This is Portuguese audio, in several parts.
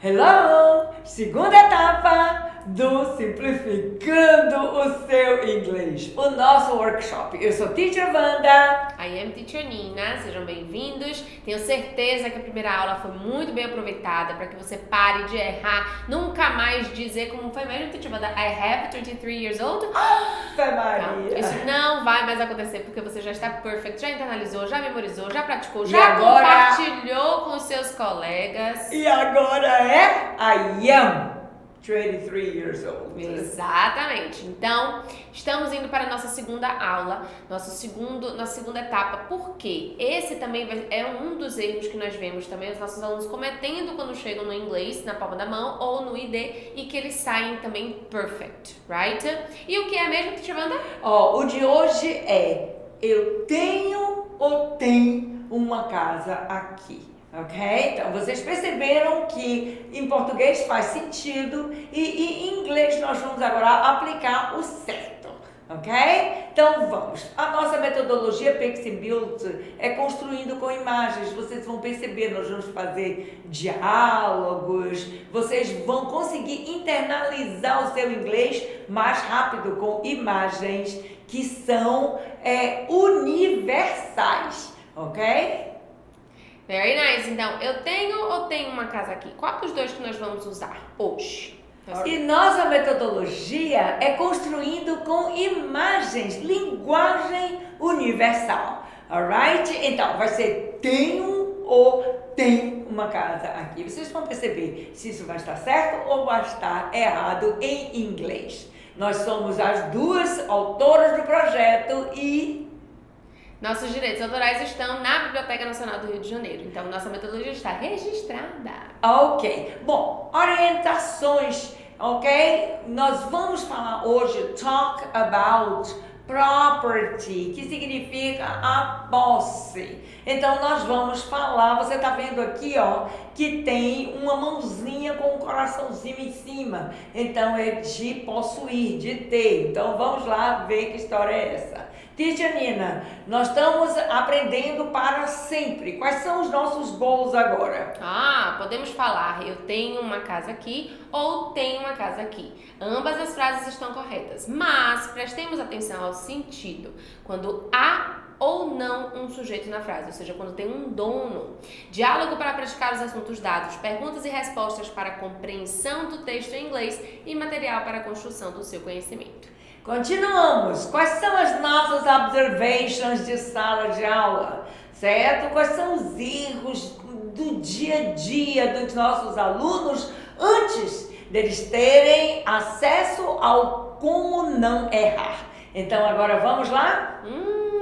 Hello! Segunda etapa do Simplificando o Seu Inglês, o nosso workshop. Eu sou Teacher Wanda. I am Teacher Nina, sejam bem-vindos. Tenho certeza que a primeira aula foi muito bem aproveitada para que você pare de errar, nunca mais dizer como foi mesmo, Teacher Wanda, I have 23 years old. Maria. Isso não vai mais acontecer porque você já está perfect, já internalizou, já memorizou, já praticou, E já agora? compartilhou com os seus colegas. E agora é I am 23 years old. Exatamente. Então, estamos indo para a nossa segunda aula, nossa segunda etapa. Por quê? Esse também é um dos erros que nós vemos também os nossos alunos cometendo quando chegam no inglês, na palma da mão ou no ID, e que eles saem também perfect, right? E o que é mesmo, Teacher Wanda? O de hoje é eu tenho ou tem uma casa aqui. Ok? Então, vocês perceberam que em português faz sentido e em inglês nós vamos agora aplicar o certo. Ok? Então, vamos. A nossa metodologia Pixie Build é construindo com imagens. Vocês vão perceber, nós vamos fazer diálogos, vocês vão conseguir internalizar o seu inglês mais rápido com imagens que são universais. Ok? Very nice. Então, eu tenho ou tenho uma casa aqui? Qual dos dois que nós vamos usar hoje? E nossa metodologia é construindo com imagens, linguagem universal, alright? Então, vai ser tenho ou tem uma casa aqui. Vocês vão perceber se isso vai estar certo ou vai estar errado em inglês. Nós somos as duas autoras do projeto e nossos direitos autorais estão na Biblioteca Nacional do Rio de Janeiro. Então, nossa metodologia está registrada. Ok. Bom, orientações, ok? Nós vamos falar hoje, talk about property, que significa a posse. Então, nós vamos falar, você tá vendo aqui, ó, que tem uma mãozinha com um coraçãozinho em cima. Então, é de possuir, de ter. Então, vamos lá ver que história é essa. Teacher Nina, nós estamos aprendendo para sempre. Quais são os nossos goals agora? Podemos falar eu tenho uma casa aqui ou tenho uma casa aqui. Ambas as frases estão corretas, mas prestemos atenção ao sentido. Quando há ou não um sujeito na frase, ou seja, quando tem um dono. Diálogo para praticar os assuntos dados, perguntas e respostas para a compreensão do texto em inglês e material para a construção do seu conhecimento. Continuamos. Quais são as nossas observations de sala de aula? Certo? Quais são os erros do dia a dia dos nossos alunos antes deles terem acesso ao como não errar? Então agora vamos lá?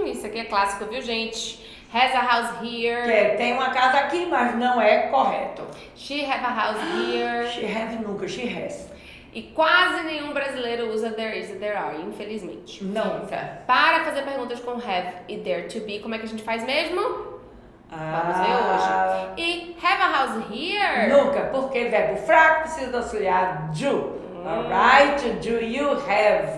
Isso aqui é clássico, viu, gente? Has a house here. Que tem uma casa aqui, mas não é correto. She have a house here. She have nunca, she has. E quase nenhum brasileiro usa there is e there are, infelizmente. Nunca. Para fazer perguntas com have e there to be, como é que a gente faz mesmo? Vamos ver hoje. E have a house here? Nunca, porque verbo fraco precisa auxiliar do. Alright? Do you have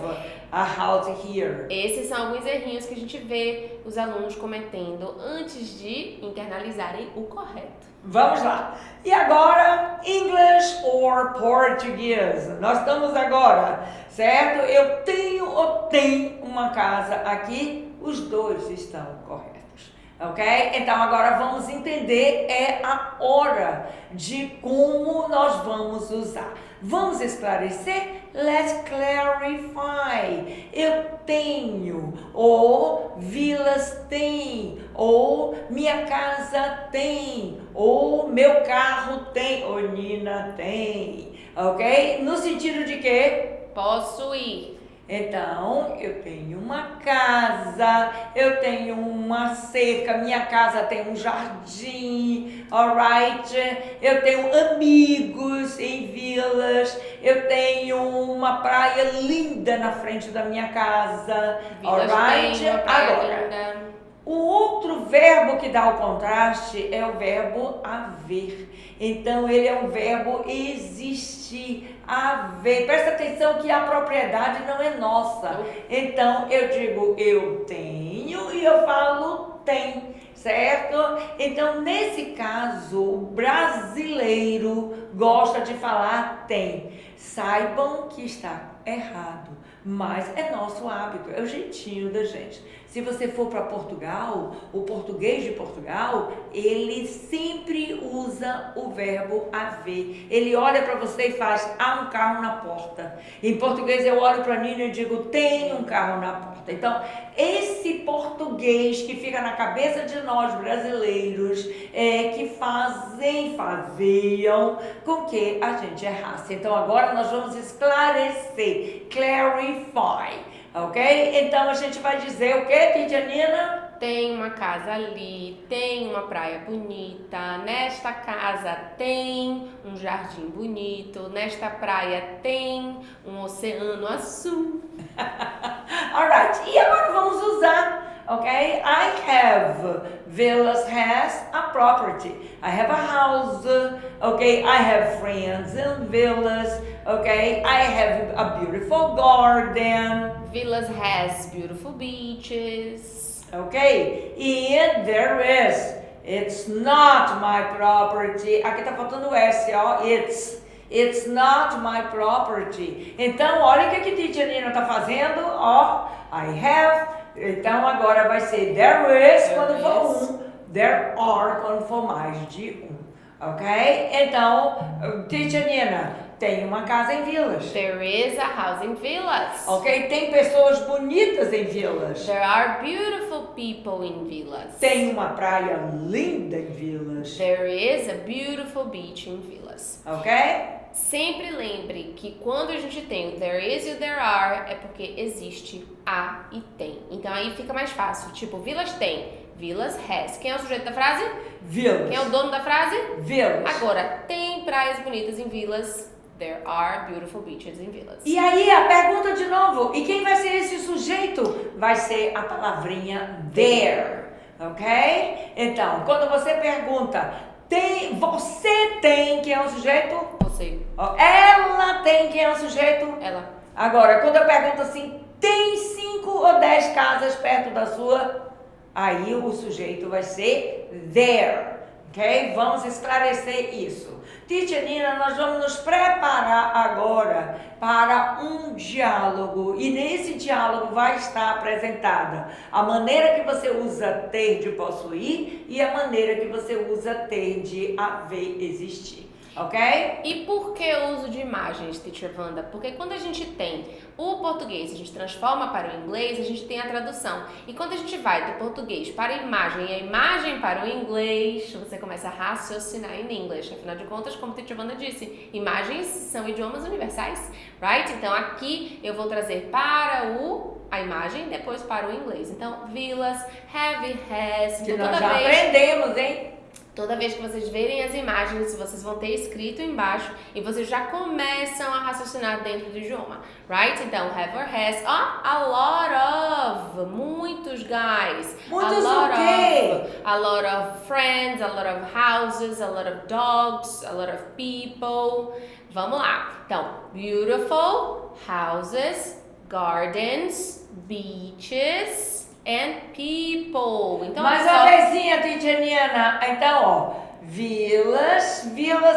a house here? Esses são alguns errinhos que a gente vê os alunos cometendo antes de internalizarem o correto. Vamos lá. E agora, English or português? Nós estamos agora, certo? Eu tenho ou tem uma casa aqui? Os dois estão corretos, ok? Então agora vamos entender a hora de como nós vamos usar. Vamos esclarecer? Let's clarify. Eu tenho, ou Vilas tem, ou minha casa tem, ou meu carro tem, ou Nina tem, ok? No sentido de quê? Posso ir. Então, eu tenho uma casa, eu tenho uma cerca, minha casa tem um jardim, alright? Eu tenho amigos em vilas, eu tenho uma praia linda na frente da minha casa, alright? Agora, o outro verbo que dá o contraste é o verbo haver. Então, ele é um verbo existir, haver. Presta atenção que a propriedade não é nossa. Então, eu digo eu tenho e eu falo tem. certo? Então, nesse caso, o brasileiro gosta de falar tem. Saibam que está errado, mas é nosso hábito, é o jeitinho da gente. Se você for para Portugal, o português de Portugal, ele sempre usa o verbo haver. Ele olha para você e faz, há um carro na porta. Em português eu olho para a Nina e digo, tem um carro na porta. Então, esse português que fica na cabeça de nós brasileiros, que faziam com que a gente errasse. Então, agora nós vamos esclarecer, clarify. Ok? Então a gente vai dizer o que, Tia Nina? Tem uma casa ali, tem uma praia bonita, nesta casa tem um jardim bonito, nesta praia tem um oceano azul. Alright, e agora vamos usar, ok? I have, Villas has a property. I have a house, ok? I have friends in villas, ok? I have a beautiful garden. Villas has beautiful beaches. Ok? And there is. It's not my property. Aqui tá faltando o S, ó. It's not my property. Então, olha o que a Tia Nina tá fazendo, ó. I have. Então, agora vai ser there is quando for um. There are quando for mais de um. Ok? Então, Tia Nina, tem uma casa em Vilas. There is a house in Villas. Ok? Tem pessoas bonitas em Vilas. There are beautiful people in Villas. Tem uma praia linda em Vilas. There is a beautiful beach in Villas. Ok? Sempre lembre que quando a gente tem o there is e o there are, é porque existe a e tem. Então aí fica mais fácil. Tipo, Villas tem, Villas has. Quem é o sujeito da frase? Vilas. Quem é o dono da frase? Vilas. Agora, tem praias bonitas em Villas. There are beautiful beaches in Villas. E aí a pergunta de novo, e quem vai ser esse sujeito? Vai ser a palavrinha there, ok? Então, quando você pergunta, você tem, quem é o sujeito? Você. Ela tem, quem é o sujeito? Ela. Agora, quando eu pergunto assim, tem 5 ou 10 casas perto da sua? Aí o sujeito vai ser there, ok? Vamos esclarecer isso. Tia Nina, nós vamos nos preparar agora para um diálogo e nesse diálogo vai estar apresentada a maneira que você usa ter de possuir e a maneira que você usa ter de haver, existir. Ok? E por que o uso de imagens, Teacher Wanda? Porque quando a gente tem o português, a gente transforma para o inglês, a gente tem a tradução. E quando a gente vai do português para a imagem e a imagem para o inglês, você começa a raciocinar em inglês. Afinal de contas, como Teacher Wanda disse, imagens são idiomas universais, right? Então aqui eu vou trazer para a imagem, depois para o inglês. Então, villas, have, has, Que toda nós já vez... aprendemos, hein? Toda vez que vocês verem as imagens, vocês vão ter escrito embaixo e vocês já começam a raciocinar dentro do idioma, right? Então, have or has, a lot of, muitos guys. Muitos o quê? A lot of friends, a lot of houses, a lot of dogs, a lot of people. Vamos lá. Então, beautiful houses, gardens, beaches and people. Então, Mais uma vezinha, Tia Nina. Então, ó, villas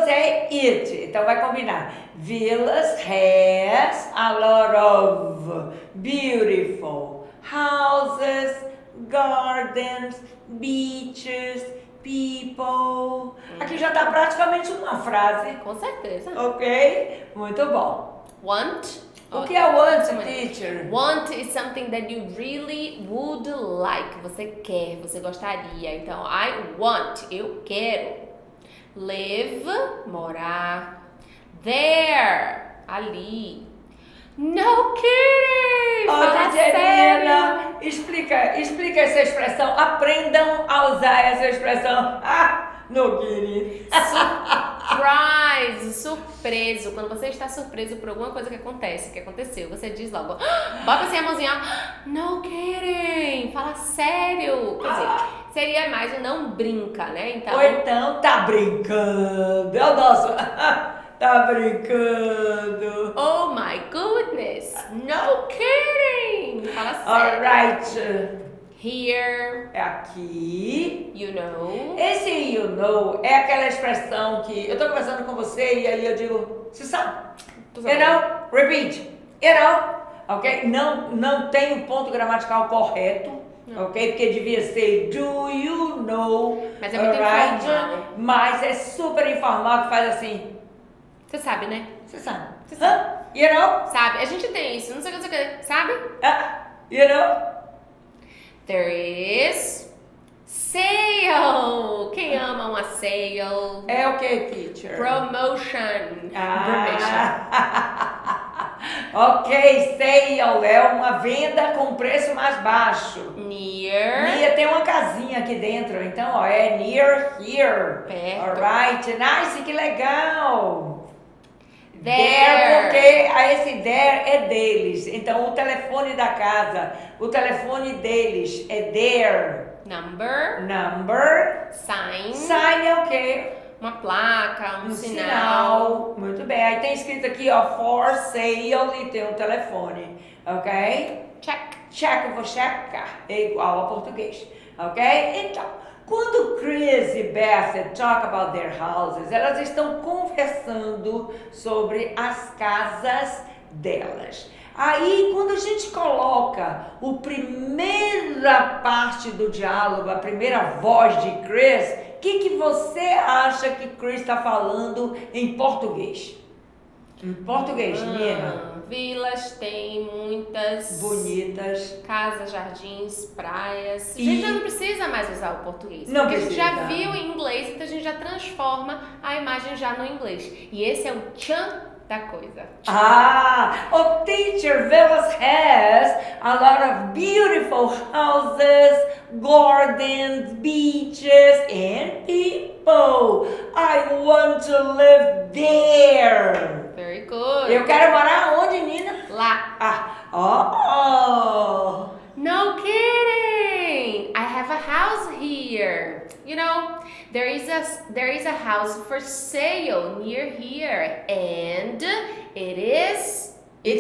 é it. Então vai combinar. Villas has a lot of beautiful houses, gardens, beaches, people. Aqui já tá praticamente uma frase. Com certeza. Ok? Muito bom. Want. O que é want, teacher? Want is something that you really would like. Você quer, você gostaria. Então, I want, eu quero. Live, morar. There, ali. No kidding! Fala sério. Explica essa expressão. Aprendam a usar essa expressão. No kidding. Surprise, surpreso. Quando você está surpreso por alguma coisa que aconteceu, você diz logo, bota assim a mãozinha, no kidding, fala sério. Quer dizer, seria mais o não brinca, né? Então, ou então, tá brincando. É o nosso. Tá brincando. Oh my goodness, no kidding. Fala sério. Alright. Here, é aqui. you know. Esse you know é aquela expressão que eu tô conversando com você e aí eu digo, você sabe? Tu You sabe. know, repeat. You know, ok? Não tem o ponto gramatical correto, ok? Porque devia ser do you know, Mas é muito alright? informal. Mas é super informal que faz assim, Você sabe, né? você sabe? Você sabe. Hã? You know? Sabe? A gente tem isso, não sei o que, sabe? You know? There is sale. Quem ama uma sale? É o que, teacher? Promotion. Ok, sale é uma venda com preço mais baixo. Near. Near tem uma casinha aqui dentro, então ó, é near here. Perto. Alright, nice, que legal. There. Porque esse there é deles. Então o telefone da casa, o telefone deles é there. Number. Number. Sign. Sign é o quê? Uma placa, um sinal. Sinal. Muito bem. Aí tem escrito aqui, ó, for sale e tem um telefone. Ok? Check. Check, eu vou checar. É igual ao português. Ok? Então, quando Chris e Beth talk about their houses, elas estão conversando sobre as casas delas. Aí, quando a gente coloca a primeira parte do diálogo, a primeira voz de Chris, o que você acha que Chris está falando em português? Em português, Nina. Vilas tem muitas Bonitas. casas, jardins, praias. A E- gente já não precisa mais usar o português. Não porque a gente já precisa. viu em inglês, então a gente já transforma a imagem já no inglês. E esse é o tchan da coisa. Oh, teacher, Velas has a lot of beautiful houses, gardens, beaches, and people. I want to live there. Very good. Eu quero morar onde, Nina? Lá. Oh. No kidding! I have a house here. You know, there is a house for sale near here, and it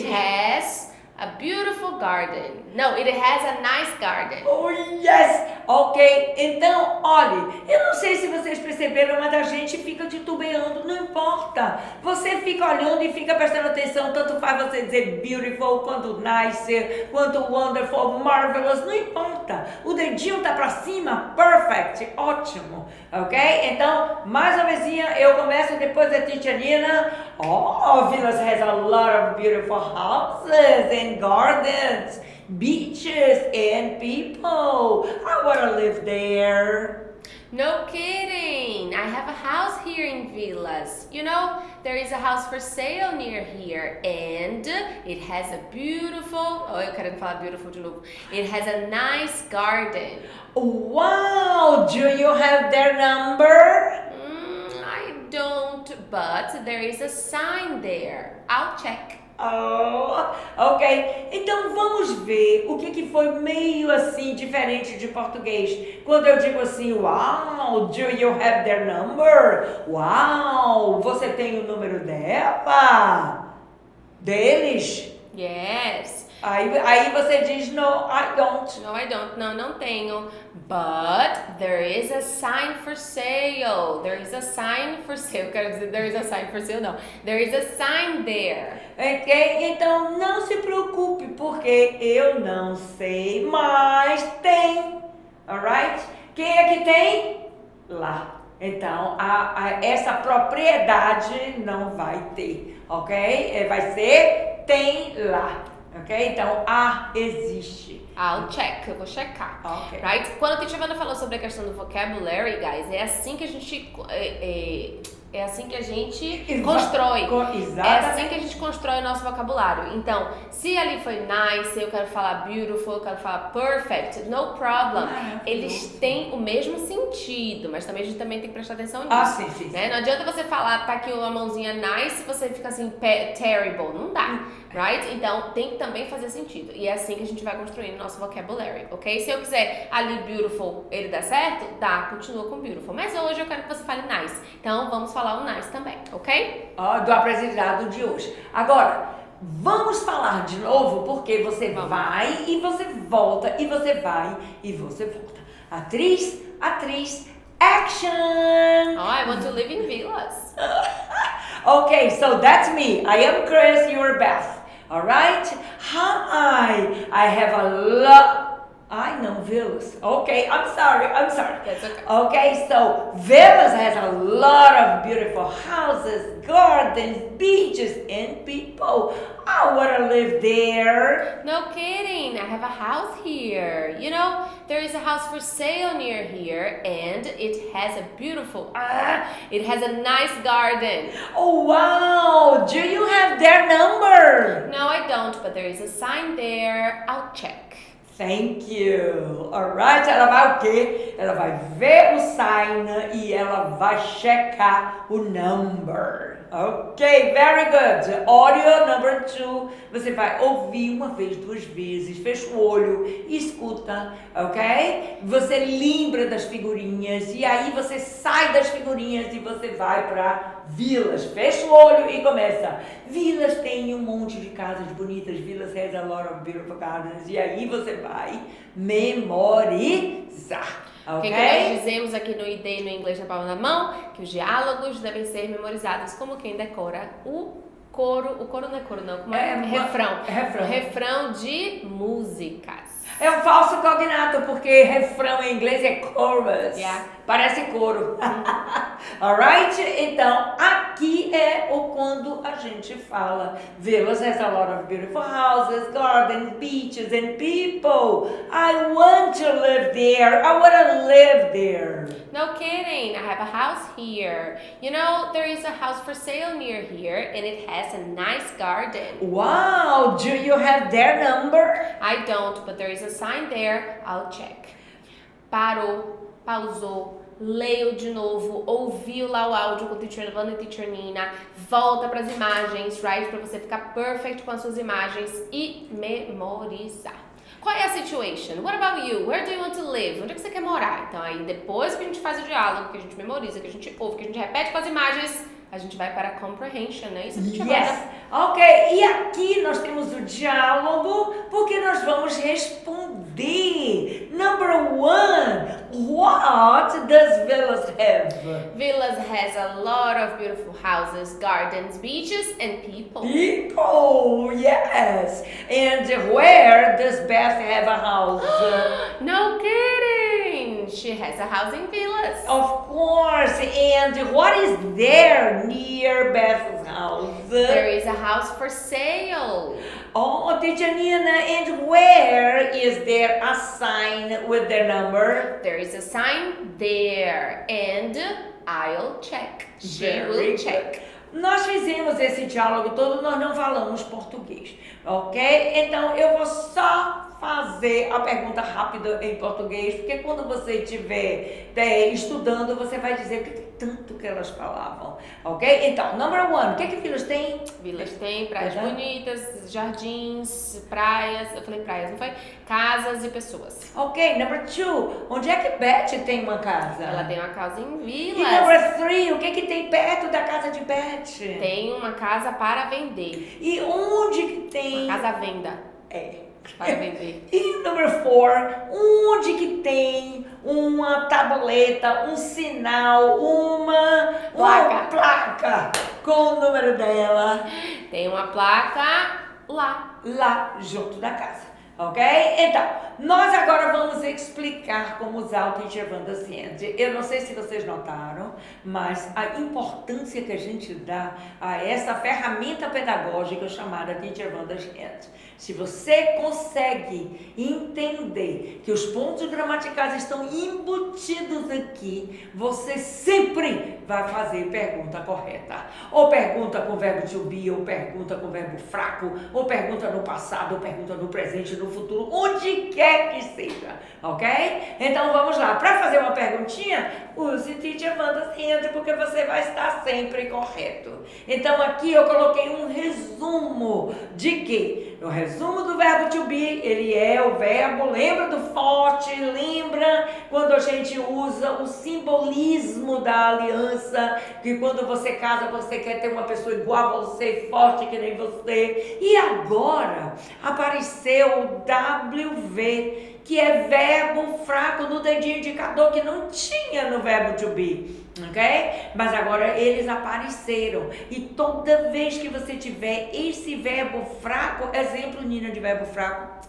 has a beautiful garden. No, it has a nice garden. Oh, yes! Ok, então, olhe, eu não sei se vocês perceberam, mas a gente fica titubeando, não importa. Você fica olhando e fica prestando atenção, tanto faz você dizer beautiful, quanto nice, quanto wonderful, marvelous, não importa. O dedinho tá pra cima, perfect, ótimo, ok? Então, mais uma vezinha, eu começo depois da teacher Nina. Oh, Villas has a lot of beautiful houses and gardens, beaches and people. I want to live there. No kidding! I have a house here in Villas. You know, there is a house for sale near here, and it has a beautiful. Oh, eu quero falar beautiful de novo. It has a nice garden. Wow, do you have their number? I don't, but there is a sign there. I'll check. Oh, ok. Então vamos ver o que foi meio assim diferente de português. Quando eu digo assim, wow, do you have their number? Wow, você tem o número dela? Deles? Yes. Aí você diz, no, I don't. No, I don't. Não tenho. But there is a sign for sale. There is a sign for sale. Eu quero dizer, there is a sign for sale, não. There is a sign there. Ok? Então não se preocupe, porque eu não sei, mas tem. Alright? Quem é que tem? Lá. Então, essa propriedade não vai ter, ok? Vai ser tem lá. Ok? Então, existe. I'll check. Eu vou checar. Ok. Right? Quando a Teacher Wanda falou sobre a questão do vocabulary, guys, é assim que a gente é assim que a gente constrói. Exatamente. É assim que a gente constrói o nosso vocabulário. Então, se ali foi nice, eu quero falar beautiful, eu quero falar perfect, no problem. Eles têm o mesmo sentido, mas também a gente também tem que prestar atenção nisso. Sim. Né? Não adianta você falar, tá aqui uma mãozinha nice, você fica assim, terrible. Não dá, right? Então, tem que também fazer sentido. E é assim que a gente vai construindo o nosso vocabulary, ok? Se eu quiser ali beautiful, ele dá certo? Dá, continua com beautiful. Mas hoje eu quero que você fale nice. Então, vamos falar o nice também, ok? Do aprendizado de hoje. Agora, Vamos falar de novo, porque você vai e você volta, e você vai e você volta. Atriz, action! Oh, I want to live in villas. Okay, so that's me. I am Chris, you're Beth. Alright? Hi, I have a lot. I know villas. Okay, I'm sorry. That's okay. Okay, so villas has a lot of beautiful houses, gardens, beaches, and people. I want to live there. No kidding, I have a house here. You know, there is a house for sale near here and it has a beautiful, it has a nice garden. Oh, wow. Do you have their number? No, I don't, but there is a sign there. I'll check. Thank you. Alright, ela vai o quê? Ela vai ver o sign e ela vai checar o number. Ok, very good. Audio number 2. Você vai ouvir uma vez, duas vezes, fecha o olho e escuta, ok? Você lembra das figurinhas e aí você sai das figurinhas e você vai para vilas. Fecha o olho e começa. Vilas tem um monte de casas bonitas. Vilas has a lot of beautiful gardens. E aí você vai memorizar. O Ok? que nós dizemos aqui no ID no Inglês na Palma da Mão? Que os diálogos devem ser memorizados como quem decora o coro. O coro não é coro, não. Como é? Refrão. Refrão. O refrão de músicas. É um falso cognato, porque refrão em inglês é chorus. Yeah. Parece coro. Alright? Então, aqui é o quando a gente fala. Villas has a lot of beautiful houses, gardens, beaches, and people. I want to live there. I want to live there. No kidding, I have a house here. You know, there is a house for sale near here and it has a nice garden. Wow, do you have their number? I don't, but there is a sign there. I'll check. Parou, pausou, leu de novo, ouviu lá o áudio com a Teacher Evana e Teacher Nina, volta para as imagens, right? Para você ficar perfect com as suas imagens e memorizar. Qual é a situation? What about you? Where do you want to live? Onde é que você quer morar? Então aí depois que a gente faz o diálogo, que a gente memoriza, que a gente ouve, que a gente repete com as imagens, a gente vai para a comprehension, né? Isso a gente Yes. Ok, e aqui nós temos o diálogo, porque nós vamos responder. Number 1, what does villas have? Villas has a lot of beautiful houses, gardens, beaches, and people. People, yes. And where does Beth have a house? No kidding! She has a house in villas. Of course. And what is there near Beth's house? There is a house for sale. Oh, Teacher Nina, and where is there a sign with their number? There is a sign there, and I'll check. She Very will good. check. Nós fizemos esse diálogo todo, nós não falamos português, ok? Então eu vou só fazer a pergunta rápida em português, porque quando você estiver estudando, você vai dizer o que tanto que elas falavam, ok? Então, number 1, o que filhos tem? Villas tem praias Uhum. bonitas, jardins, praias, eu falei praias, não foi? Casas e pessoas. Ok, number 2, onde é que Beth tem uma casa? Ela tem uma casa em E Villas. number 3, o que tem perto da casa de Beth? Tem uma casa para vender. E onde que tem? Uma casa à venda É. para vender. E number 4, onde que tem uma tabuleta, um sinal, uma placa com o número dela Tem uma placa lá. lá junto da casa, ok? Então, nós agora vamos explicar como usar o Teacher Wanda Send. Eu não sei se vocês notaram, mas a importância que a gente dá a essa ferramenta pedagógica chamada Teacher Wanda Send. Se você consegue entender que os pontos gramaticais estão embutidos aqui, você sempre vai fazer pergunta correta. Ou pergunta com verbo to be, ou pergunta com verbo fraco, ou pergunta no passado, ou pergunta no presente, no no futuro, onde quer que seja, ok? Então vamos lá, para fazer uma perguntinha, use Teacher Wanda sempre, porque você vai estar sempre correto. Então aqui eu coloquei um resumo de quê? O resumo do verbo to be, ele é o verbo, lembra do forte, lembra quando a gente usa o simbolismo da aliança, que quando você casa você quer ter uma pessoa igual a você, forte que nem você. E agora apareceu o WV, que é verbo fraco no dedinho indicador, que não tinha no verbo to be, ok? Mas agora eles apareceram. E toda vez que você tiver esse verbo fraco, exemplo, Nina, de verbo fraco.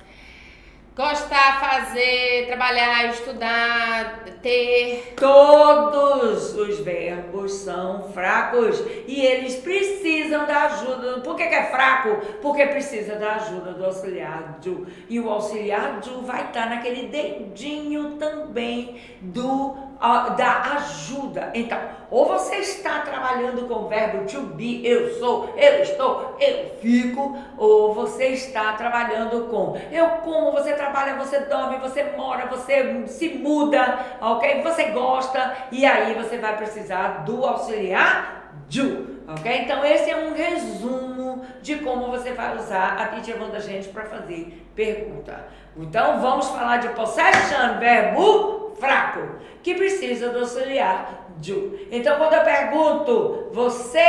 Gostar, fazer, trabalhar, estudar, ter. Todos os verbos são fracos e eles precisam da ajuda. Por que é fraco? Porque precisa da ajuda do auxiliar do. E o auxiliar do vai estar naquele dedinho também da ajuda. Então, ou você está trabalhando com o verbo to be, eu sou, eu estou, eu fico, ou você está trabalhando com eu como, você trabalha, você dorme, você mora, você se muda, ok? Você gosta, e aí você vai precisar do auxiliar do, ok? Então esse é um resumo de como você vai usar a Teacher Wanda gente para fazer pergunta. Então vamos falar de possession, verbo fraco, que precisa do auxiliar do. Então quando eu pergunto, você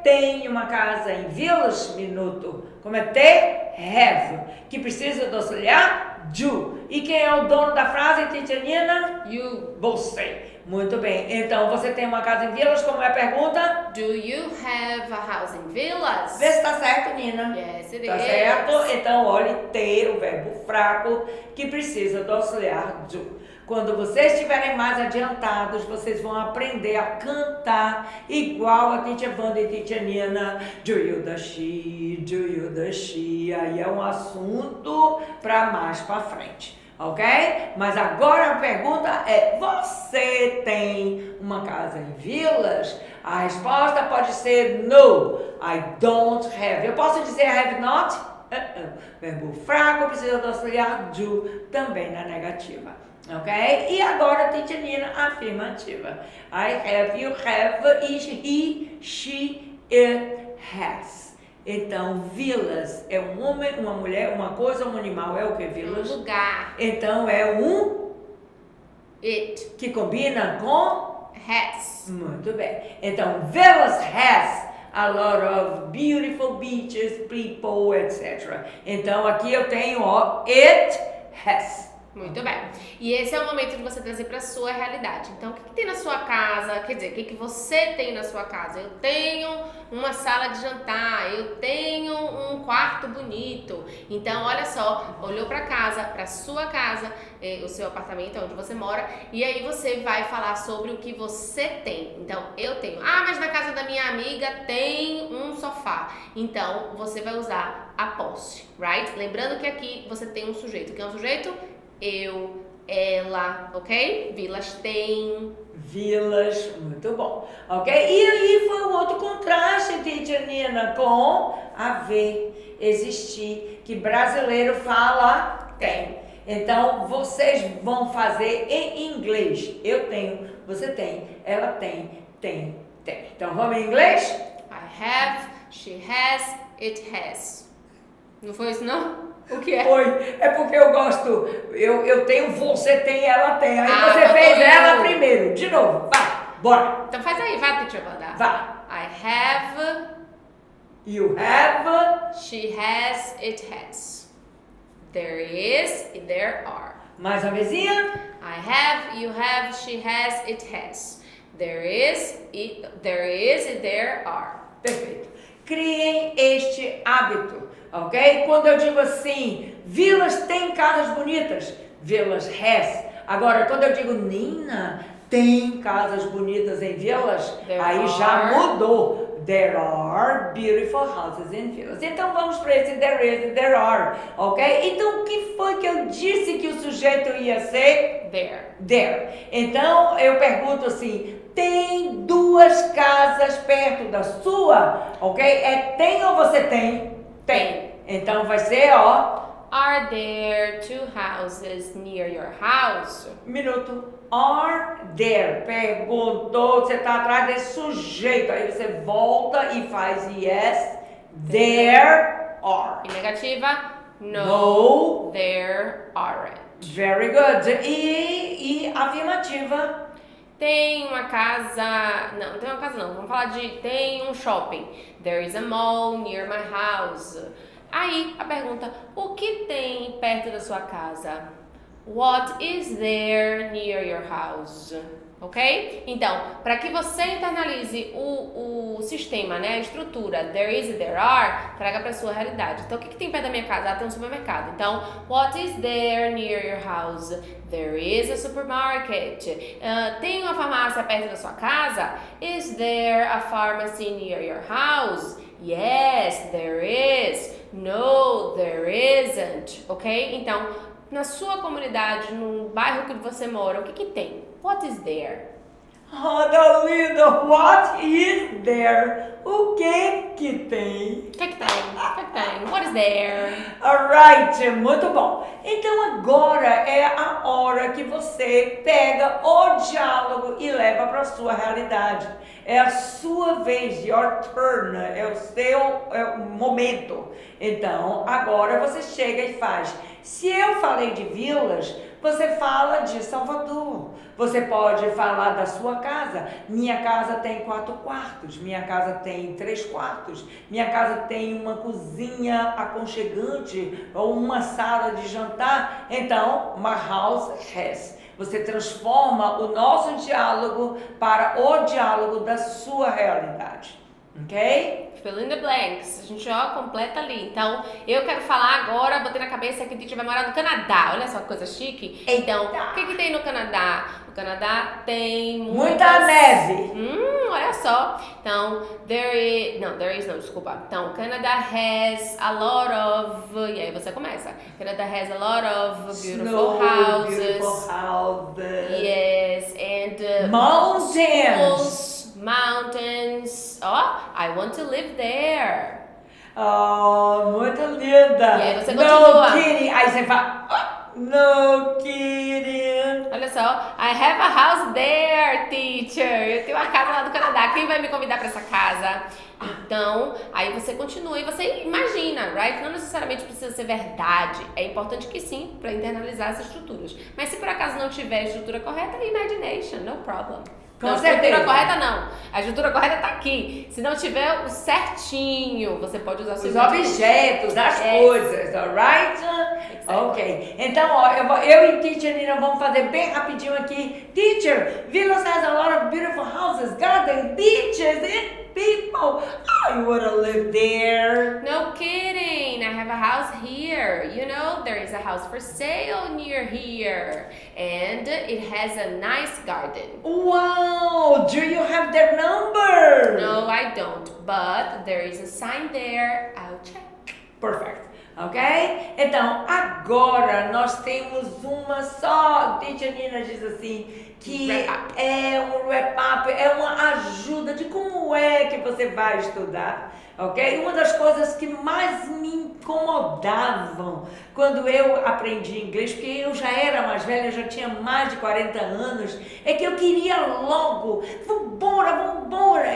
tem uma casa em Village? Minuto. Como é ter? Have. Que precisa do auxiliar do. E quem é o dono da frase, Teacher Nina? You. Você. Muito bem. Então você tem uma casa em Village, como é a pergunta? Do you have a house in Villas? Vê se tá certo, Nina. Yes, it Tá is. certo? Então olhe ter, o verbo fraco, que precisa do auxiliar do. Quando vocês estiverem mais adiantados, vocês vão aprender a cantar igual a Teacher Wanda e Teacher Nina. Do you the she, do you the she. Aí é um assunto para mais para frente, ok? Mas agora a pergunta é, você tem uma casa em Village? A resposta pode ser no, I don't have. Eu posso dizer I have not? Verbo fraco precisa do auxiliar do, também na negativa. Ok? E agora, Teacher Nina, afirmativa. I have, you have, he, she, it has. Então, villas é um homem, uma mulher, uma coisa, um animal. É o que, villas? Um lugar. Então, é um It. que combina com Has. muito bem. Então, villas has a lot of beautiful beaches, people, etc. Então, aqui eu tenho, ó, it has. Muito bem. E esse é o momento de você trazer para a sua realidade. Então, o que tem na sua casa? Quer dizer, o que você tem na sua casa? Eu tenho uma sala de jantar, eu tenho um quarto bonito. Então, olha só, olhou para casa, para sua casa, o seu apartamento, onde você mora, e aí você vai falar sobre o que você tem. Então, eu tenho. Ah, mas na casa da minha amiga tem um sofá. Então, você vai usar a posse, right? Lembrando que aqui você tem um sujeito. Quem é o sujeito? Eu, ela, ok? Vilas tem. Vilas, muito bom, ok? E aí foi um outro contraste, Teacher Nina, com haver, existir, que brasileiro fala tem. Então, vocês vão fazer em inglês. Eu tenho, você tem, ela tem, tem. Então, vamos em inglês? I have, she has, it has. Não foi isso, não? O que é? Foi, é porque eu gosto, eu tenho, você tem, ela tem. Aí você então fez eu. ela primeiro. De novo, vai, bora. Então faz aí, vai, Teacher Wanda. Vai. I have, You have. she has, it has. There is, there are. Mais uma vezinha. I have, you have, she has, it has. There is, there are. Perfeito. Criem este hábito, ok? Quando eu digo assim, Vilas tem casas bonitas, Vilas has. Agora, quando eu digo Nina tem casas bonitas em Vilas, aí já mudou. There are beautiful houses in Vilas. Então vamos para esse there is, there are, ok? Então o que foi que eu disse que o sujeito ia ser? There. There. Então eu pergunto assim, tem duas casas perto da sua, ok? É tem ou você tem? Tem. Então vai ser, ó, Are there 2 houses near your house? Minuto. Are there? Perguntou, você está atrás desse sujeito. Aí você volta e faz yes. There are. E negativa? No. There aren't. Very good. E afirmativa? Tem uma casa. Não tem uma casa não. Vamos falar de tem um shopping. There is a mall near my house. Aí a pergunta: o que tem perto da sua casa? What is there near your house? Ok? Então, para que você internalize o sistema, né, a estrutura, there is e there are, traga para sua realidade. Então, o que tem perto da minha casa? Tem um supermercado. Então, what is there near your house? There is a supermarket. Tem uma farmácia perto da sua casa? Is there a pharmacy near your house? Yes, there is. No, there isn't. Ok? Então, na sua comunidade, no bairro que você mora, o que tem? What is there? Oh, Dalida, what is there? O que tem? O que tem? What is there? Alright, muito bom. Então agora é a hora que você pega o diálogo e leva para a sua realidade. É a sua vez, your turn, é o seu momento. Então agora você chega e faz. Se eu falei de vilas, você fala de Salvador. Você pode falar da sua casa. Minha casa tem 4 quartos. Minha casa tem 3 quartos. Minha casa tem uma cozinha aconchegante ou uma sala de jantar. Então, my house has. Você transforma o nosso diálogo para o diálogo da sua realidade. Ok? Fill in the blanks. A gente completa ali. Então, eu quero falar agora, botei na cabeça que a gente vai morar no Canadá. Olha só que coisa chique. Então, o que tem no Canadá? O Canadá tem muita neve. Olha só. Então, there is não, desculpa. Então, Canada has a lot of, e aí você começa. Canada has a lot of beautiful houses. Yes, and mountains. I want to live there. Oh, muito linda. E aí você continua. No kidding. Aí você fala, no kidding. Olha só, I have a house there, teacher. Eu tenho uma casa lá do Canadá. Quem vai me convidar para essa casa? Então, aí você continua e você imagina, right? Não necessariamente precisa ser verdade. É importante que sim, para internalizar essas estruturas. Mas se por acaso não tiver a estrutura correta, imagination, no problem. Com certeza. A estrutura correta não. A estrutura correta tá aqui. Se não tiver o certinho, você pode usar os objetos, as coisas, alright? Exactly. Ok. Então, ó, eu e Teacher Nina vamos fazer bem rapidinho aqui. Teacher, Vilas has a lot of beautiful houses, gardens, beaches, and people. I wanna live there. No kidding. I have a house here. You know, there is a house for sale near here. And it has a nice garden. Wow! Do you have their number? No, I don't. But there is a sign there. I'll check. Perfect. Ok? Então, agora nós temos uma só. Teacher Nina diz assim, que é um wrap-up, é uma ajuda de como é que você vai estudar. Ok? Uma das coisas que mais me incomodavam quando eu aprendi inglês, porque eu já era mais velha, eu já tinha mais de 40 anos, é que eu queria logo, vambora.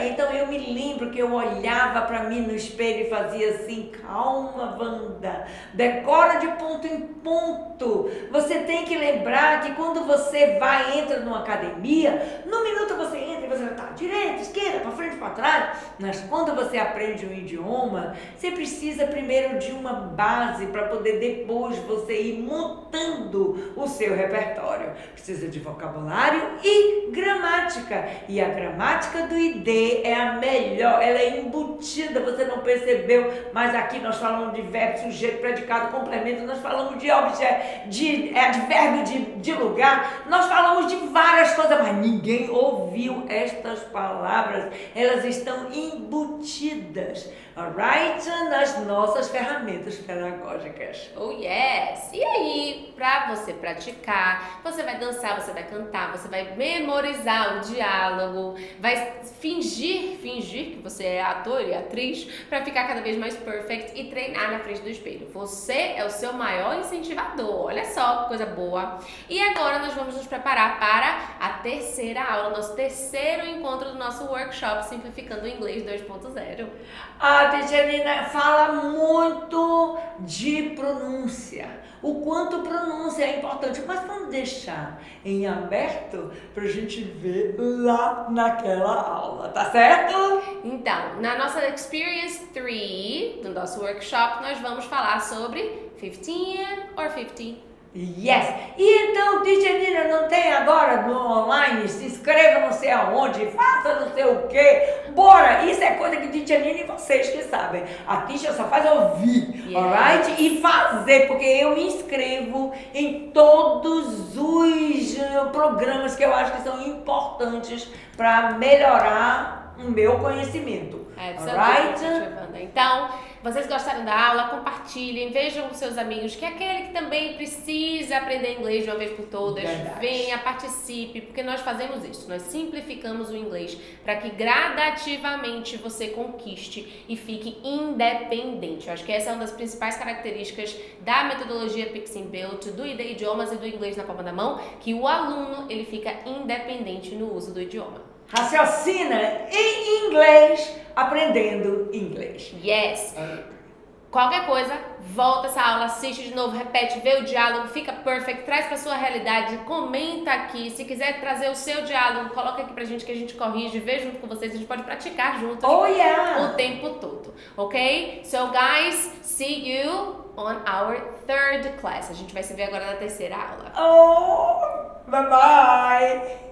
Então eu me lembro que eu olhava para mim no espelho e fazia assim, calma, Wanda, decora de ponto em ponto. Você tem que lembrar que quando você entra numa academia, no minuto você entra e você está direita, esquerda, para frente, para trás, mas quando você aprende um idioma, você precisa primeiro de uma base para poder depois você ir montando o seu repertório. Precisa de vocabulário e gramática. E a gramática do ID é a melhor, ela é embutida, você não percebeu, mas aqui nós falamos de verbo, sujeito, predicado, complemento, nós falamos de objeto, de advérbio de lugar, nós falamos de várias coisas, mas ninguém ouviu estas palavras, elas estão embutidas. alright? Nas nossas ferramentas pedagógicas. Oh yes! E aí, pra você praticar, você vai dançar, você vai cantar, você vai memorizar o diálogo, vai fingir que você é ator e atriz pra ficar cada vez mais perfect e treinar na frente do espelho. Você é o seu maior incentivador, olha só que coisa boa. E agora nós vamos nos preparar para a terceira aula, nosso terceiro encontro do nosso workshop Simplificando o Inglês 2.0. A Teacher Nina fala muito de pronúncia, o quanto pronúncia é importante, mas vamos deixar em aberto pra gente ver lá naquela aula, tá certo? Então, na nossa Experience 3 do nosso workshop, nós vamos falar sobre 15 or 50. Yes! E então, Teacher Nina, não tem agora no online? Se inscreva não sei aonde, faça não sei o quê. Bora! Isso é coisa que Teacher Nina e vocês que sabem. A Teacher só faz ouvir, Yes. alright? E fazer, porque eu me inscrevo em todos os programas que eu acho que são importantes para melhorar o meu conhecimento. Alright? Então, vocês gostaram da aula? Compartilhem, vejam com seus amigos que aquele que também precisa aprender inglês de uma vez por todas, Verdade. venha, participe, porque nós fazemos isso, nós simplificamos o inglês para que gradativamente você conquiste e fique independente. Eu acho que essa é uma das principais características da metodologia Pix and Build, do ID Idiomas e do inglês na palma da mão, que o aluno ele fica independente no uso do idioma. Raciocina em inglês, aprendendo inglês. Yes! Qualquer coisa, volta essa aula, assiste de novo, repete, vê o diálogo, fica perfect, traz pra sua realidade, comenta aqui. Se quiser trazer o seu diálogo, coloca aqui pra gente que a gente corrige, vê junto com vocês, a gente pode praticar juntos Oh yeah! o tempo todo, ok? So guys, see you on our third class. A gente vai se ver agora na terceira aula. Oh, bye bye!